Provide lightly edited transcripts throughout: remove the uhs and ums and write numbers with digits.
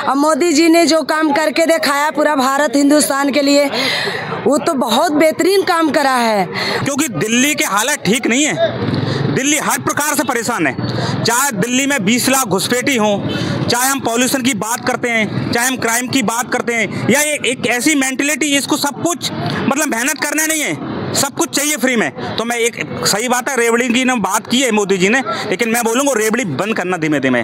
और मोदी जी ने जो काम करके दिखाया पूरा भारत हिंदुस्तान के लिए, वो तो बहुत बेहतरीन काम करा है। क्योंकि दिल्ली के हालत ठीक नहीं है। दिल्ली हर प्रकार से परेशान है। चाहे दिल्ली में 20 लाख घुसपैठी हों, चाहे हम पॉल्यूशन की बात करते हैं, चाहे हम क्राइम की बात करते हैं, या एक ऐसी मेंटलिटी, इसको सब कुछ मतलब मेहनत करना नहीं है, सब कुछ चाहिए फ्री में। तो मैं एक सही बात है, रेवड़ी की ने बात की है मोदी जी ने, लेकिन मैं बोलूँगा रेवड़ी बंद करना धीमे धीमे।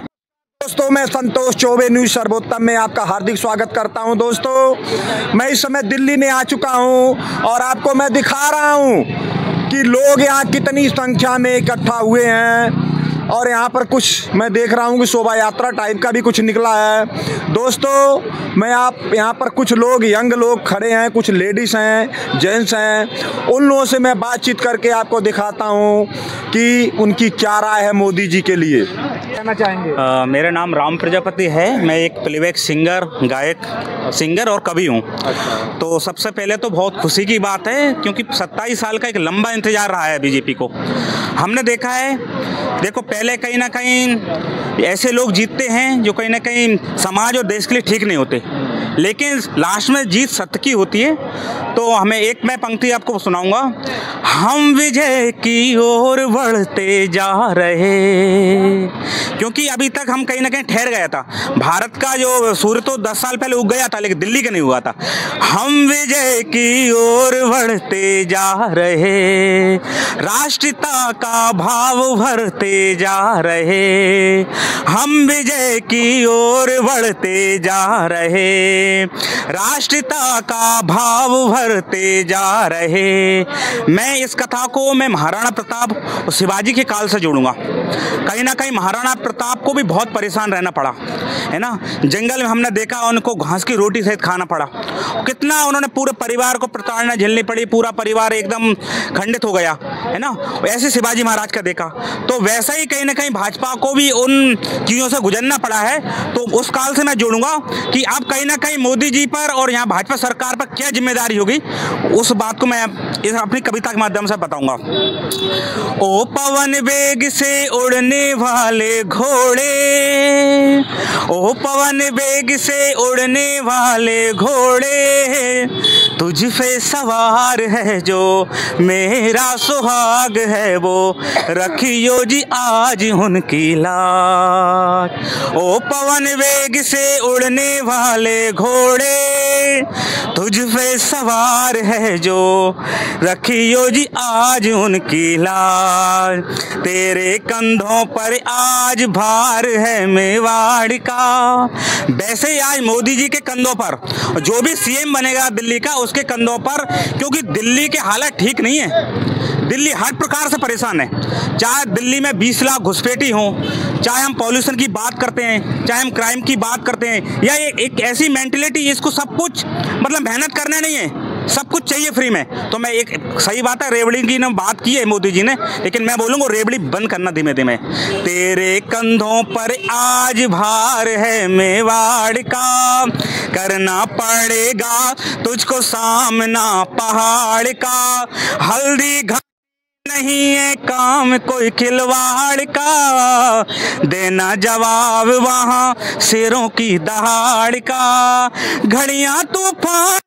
दोस्तों, मैं संतोष चौबे न्यूज़ सर्वोत्तम में आपका हार्दिक स्वागत करता हूं। दोस्तों, मैं इस समय दिल्ली में आ चुका हूं और आपको मैं दिखा रहा हूं कि लोग यहाँ कितनी संख्या में इकट्ठा हुए हैं। और यहाँ पर कुछ मैं देख रहा हूँ कि शोभा यात्रा टाइप का भी कुछ निकला है। दोस्तों, मैं यहाँ पर कुछ लोग, यंग लोग खड़े हैं, कुछ लेडीज़ हैं, जेंट्स हैं, उन लोगों से मैं बातचीत करके आपको दिखाता हूँ कि उनकी क्या राय है मोदी जी के लिए। कहना चाहेंगे? मेरा नाम राम प्रजापति है। मैं एक प्लेबैक सिंगर, गायक, सिंगर और कवि हूँ। तो सबसे पहले तो बहुत खुशी की बात है, क्योंकि 27 साल का एक लंबा इंतजार रहा है बीजेपी को। हमने देखा है, देखो पहले कहीं ना कहीं ऐसे लोग जीतते हैं जो कहीं ना कहीं समाज और देश के लिए ठीक नहीं होते, लेकिन लास्ट में जीत सत्य की होती है। तो हमें एक मैं पंक्ति आपको सुनाऊंगा। हम विजय की ओर बढ़ते जा रहे, क्योंकि अभी तक हम कहीं ना कहीं ठहर गया था। भारत का जो सूर्य तो 10 साल पहले उग गया था, लेकिन दिल्ली का नहीं हुआ था। हम विजय की ओर बढ़ते जा रहे, राष्ट्रीयता का भाव भरते जा रहे, हम विजय की ओर बढ़ते जा रहे, राष्ट्रीयता का भाव भरते जा रहे। मैं इस कथा को महाराणा प्रताप और शिवाजी के काल से जोड़ूंगा। कहीं ना कहीं महाराणा प्रताप को भी बहुत परेशान रहना पड़ा, है ना। जंगल में हमने देखा उनको घास की रोटी सहित खाना पड़ा, कितना उन्होंने पूरे परिवार को प्रताड़ना झेलनी पड़ी, पूरा परिवार एकदम खंडित हो गया, है ना। ऐसे शिवाजी महाराज का देखा, तो वैसा ही कहीं ना कहीं भाजपा को भी उन चीज़ों से गुजरना पड़ा है। तो उस काल से मैं जोड़ूंगा कि अब कहीं ना कहीं मोदी जी पर और यहाँ भाजपा सरकार पर क्या जिम्मेदारी होगी, उस बात को मैं अपनी कविता के माध्यम से बताऊंगा। ओ पवन वेग से उड़ने वाले घोड़े, ओ पवन वेग से उड़ने वाले घोड़े, तुझ पे सवार है जो मेरा सुहाग है, वो रखियो जी आज उनकी लाज। ओ पवन वेग से उड़ने वाले घोड़े, तुझ पे सवार है जो रखियो जी आज उनकी लाज। तेरे कंधों पर आज भार है मेवाड़ का। वैसे आज मोदी जी के कंधों पर, जो भी सीएम बनेगा दिल्ली का, उसके कंधों पर, क्योंकि दिल्ली के हालत ठीक नहीं है। दिल्ली हर प्रकार से परेशान है। चाहे दिल्ली में 20 लाख घुसपैठी हों, चाहे हम पॉल्यूशन की बात करते हैं, चाहे हम क्राइम की बात करते हैं, या एक ऐसी मेंटलिटी, इसको सब कुछ मतलब मेहनत करना नहीं है, सब कुछ चाहिए फ्री में। तो मैं एक सही बात है, रेवड़ी की ने बात की है मोदी जी ने, लेकिन मैं बोलूँगा रेवड़ी बंद करना धीमे धीमे। तेरे कंधों पर आज भार है मेवाड़ का, करना पड़ेगा तुझको सामना पहाड़ का। हल्दी नहीं है काम कोई खिलवाड़ का, देना जवाब वहाँ सिरों की दहाड़ का। घड़ियाँ तूफान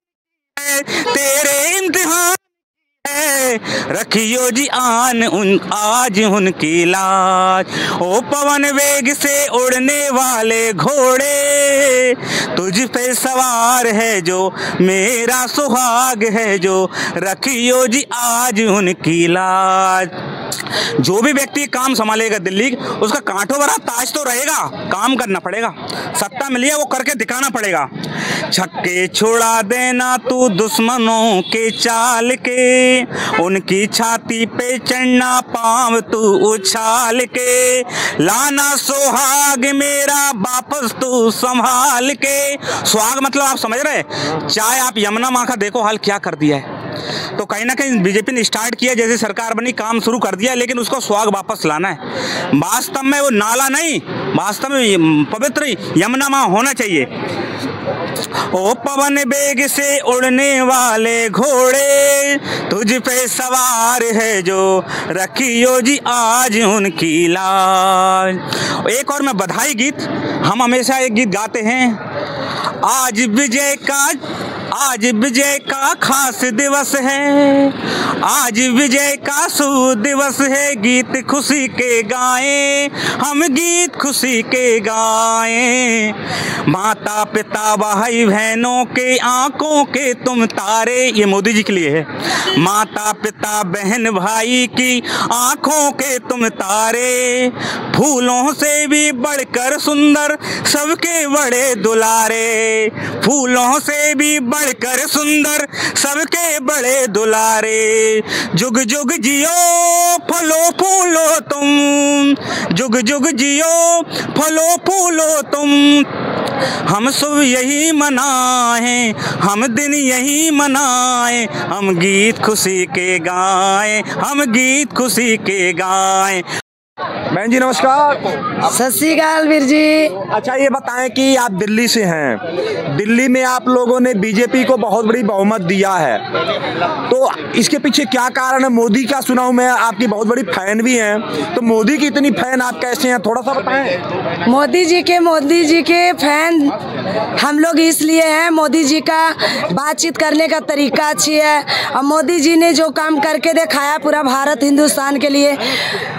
तेरे इम्तिहान है, रखियो जी आन उन आज उनकी लाज। ओ पवन वेग से उड़ने वाले घोड़े, तुझ पे सवार है जो मेरा सुहाग है, जो रखियो जी आज उनकी लाज। जो भी व्यक्ति काम संभालेगा दिल्ली, उसका कांटों भरा ताज तो रहेगा, काम करना पड़ेगा, सत्ता मिली है वो करके दिखाना पड़ेगा। छक्के छुड़ा देना तू दुश्मनों के चाल के, उनकी छाती पे चढ़ना पाँव तू उछाल के, लाना सुहाग मेरा वापस तू संभाल के। सुहाग मतलब आप समझ रहे, चाहे आप यमुना माँ का देखो हाल क्या कर दिया है। तो कहीं ना कहीं बीजेपी ने स्टार्ट किया, जैसे सरकार बनी काम शुरू कर दिया, लेकिन उसको सुहाग वापस लाना है। वास्तव में वो नाला नहीं, वास्तव में पवित्र यमुना माँ होना चाहिए। ओ पवन बेग से उड़ने वाले घोड़े, तुझ पे सवार है जो रखियो जी आज उनकी लाज। एक और मैं बधाई गीत, हम हमेशा एक गीत गाते हैं, आज विजय का खास दिवस है, आज विजय का सुदिवस है, गीत खुशी के गाएं, हम गीत खुशी के गाएं। माता पिता भाई बहनों के आंखों के तुम तारे, ये मोदी जी के लिए है। माता पिता बहन भाई की आंखों के तुम तारे, फूलों से भी बढ़कर सुंदर सबके बड़े दुलारे, फूलों से भी बढ़कर सुंदर सबके बड़े दुलारे। जुग जुग जियो फलो फूलो तुम, जुग जुग जियो फलो फूलो तुम, हम शुभ यही मनाएं, हम दिन यही मनाएं, हम गीत खुशी के गाएं, हम गीत खुशी के गाएं। बहन जी नमस्कार। सत श्री अकाल वीर जी। अच्छा ये बताएं कि आप दिल्ली से हैं, दिल्ली में आप लोगों ने बीजेपी को बहुत बड़ी बहुमत दिया है, तो इसके पीछे क्या कारण है? मोदी का सुना हूं मैं आपकी बहुत बड़ी फैन भी हैं, तो मोदी की इतनी फैन आप कैसे हैं, थोड़ा सा बताएं। मोदी जी के फैन हम लोग इसलिए हैं, मोदी जी का बातचीत करने का तरीका अच्छी है, और मोदी जी ने जो काम करके दिखाया पूरा भारत हिंदुस्तान के लिए,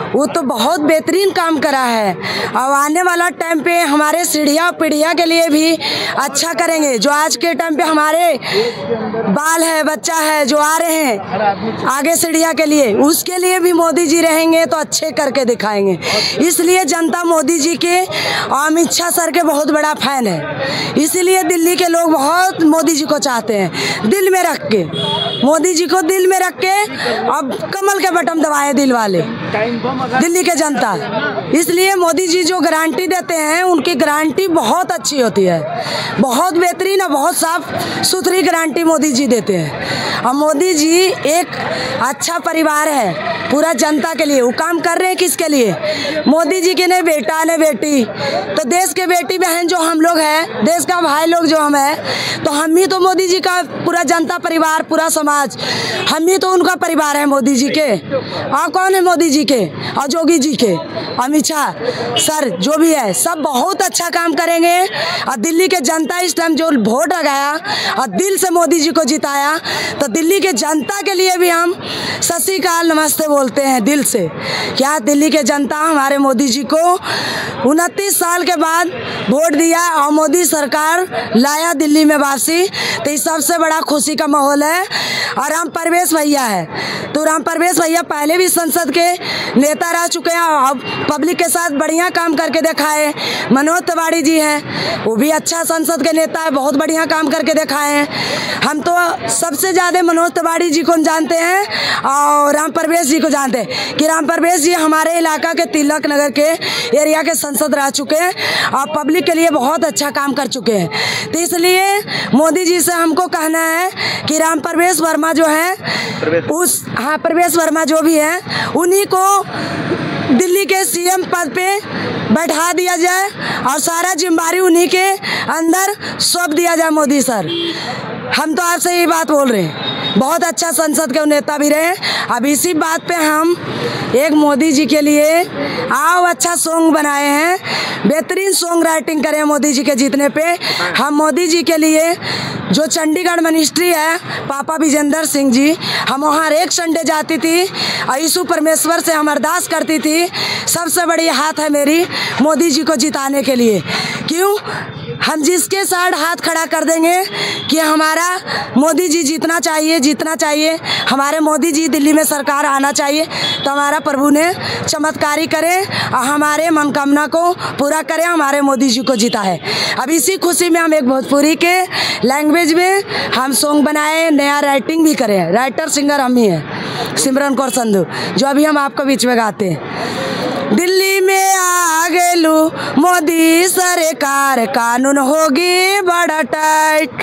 वो तो बहुत बेहतरीन काम करा है। और आने वाला टाइम पे हमारे पीढ़ियाँ के लिए भी अच्छा करेंगे। जो आज के टाइम पे हमारे बाल है, बच्चा है जो आ रहे हैं आगे सीढ़ियाँ के लिए, उसके लिए भी मोदी जी रहेंगे तो अच्छे करके दिखाएंगे। इसलिए जनता मोदी जी के और अमित शाह सर के बहुत बड़ा फैन है, इसीलिए दिल्ली के लोग बहुत मोदी जी को चाहते हैं, दिल में रख के, मोदी जी को दिल में रख के अब कमल के बटन दबाए दिल वाले दिल्ली के जनता। इसलिए मोदी जी जो गारंटी देते हैं उनकी गारंटी बहुत अच्छी होती है, बहुत बेहतरीन और बहुत साफ सुथरी गारंटी मोदी जी देते हैं। और मोदी जी एक अच्छा परिवार है पूरा जनता के लिए। वो काम कर रहे हैं किसके लिए? मोदी जी के ने बेटा ने बेटी, तो देश के बेटी बहन जो हम लोग हैं, देश का भाई लोग जो हम हैं, तो हम ही तो मोदी जी का पूरा जनता परिवार, पूरा समाज, हम ही तो उनका परिवार है मोदी जी के। और कौन है मोदी जी के? और योगी जी के, अमित शाह सर जो भी है सब बहुत अच्छा काम करेंगे। और दिल्ली के जनता इस टाइम जो वोट लगाया और दिल से मोदी जी को जिताया, तो दिल्ली के जनता के लिए भी हम सत श्री अकाल नमस्ते बोलते हैं दिल से। क्या दिल्ली के जनता हमारे मोदी जी को 29 साल के बाद वोट दिया और मोदी सरकार लाया दिल्ली में वापसी, तो इस सबसे बड़ा खुशी का माहौल है। और राम परवेश भैया है, तो राम परवेश भैया पहले भी संसद के नेता रह चुके हैं और पब्लिक के साथ बढ़िया काम करके दिखाए। मनोज तिवारी जी हैं, वो भी अच्छा संसद के नेता है, बहुत बढ़िया काम करके दिखाए हैं। हम तो सबसे ज़्यादा मनोज तिवारी जी को जानते हैं और राम परवेश जी को जानते हैं कि राम परवेश जी हमारे इलाका के तिलक नगर के एरिया के सांसद रह चुके हैं और पब्लिक के लिए बहुत अच्छा काम कर चुके हैं। तो इसलिए मोदी जी से हमको कहना है कि राम परवेश वर्मा जो है प्रवेश वर्मा जो भी है, उन्हीं को दिल्ली के सीएम पद पे बैठा दिया जाए और सारा जिम्मेदारी उन्हीं के अंदर सौंप दिया जाए। मोदी सर, हम तो आपसे ये बात बोल रहे हैं, बहुत अच्छा संसद के नेता भी रहे। अब इसी बात पे हम एक मोदी जी के लिए आओ अच्छा सॉन्ग बनाए हैं, बेहतरीन सॉन्ग राइटिंग करें मोदी जी के जीतने पे। हम मोदी जी के लिए जो चंडीगढ़ मिनिस्ट्री है पापा विजेंद्र सिंह जी, हम वहाँ एक संडे जाती थी और यीशु परमेश्वर से हम अरदास करती थी, सबसे बड़ी हाथ है मेरी मोदी जी को जिताने के लिए। क्यों? हम जिसके साथ हाथ खड़ा कर देंगे कि हमारा मोदी जी जीतना चाहिए, हमारे मोदी जी दिल्ली में सरकार आना चाहिए, तो हमारा प्रभु ने चमत्कारी करे और हमारे मनोकामना को पूरा करे, हमारे मोदी जी को जिता है। अब इसी खुशी में हम एक भोजपुरी के लैंग्वेज में हम सॉन्ग बनाए, नया राइटिंग भी करें। राइटर सिंगर हम ही हैं, सिमरन कौर संधू, जो अभी हम आपको बीच में गाते हैं। दिल्ली में आ गेलू मोदी सरकार, कानून होगी बड़ा टाइट।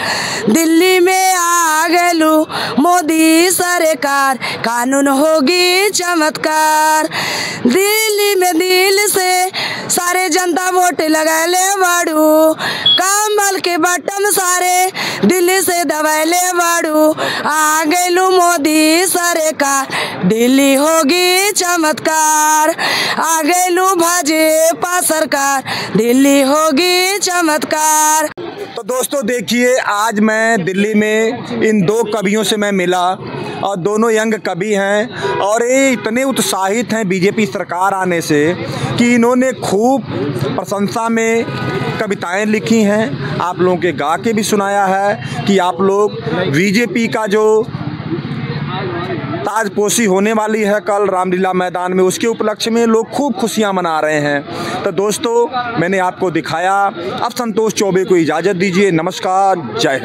दिल्ली में आ गेलू मोदी सरकार, कानून होगी चमत्कार। दिल्ली में दिल से सारे जनता वोट लगैले बाड़ू, कमल के बटन सारे दिल्ली से दबैले बाड़ू। आ गेलू मोदी सरकार, दिल्ली होगी चमत्कार। आ गेलू भाजपा सरकार, दिल्ली होगी चमत्कार। तो दोस्तों देखिए, आज मैं दिल्ली में इन दो कवियों से मैं मिला और दोनों यंग कवि हैं और ये इतने उत्साहित हैं बीजेपी सरकार आने से कि इन्होंने खूब प्रशंसा में कविताएं लिखी हैं, आप लोगों के गा के भी सुनाया है कि आप लोग बीजेपी का जो ताजपोशी होने वाली है कल रामलीला मैदान में, उसके उपलक्ष्य में लोग खूब खुशियां मना रहे हैं। तो दोस्तों मैंने आपको दिखाया, अब संतोष चौबे को इजाज़त दीजिए। नमस्कार, जय हिंद।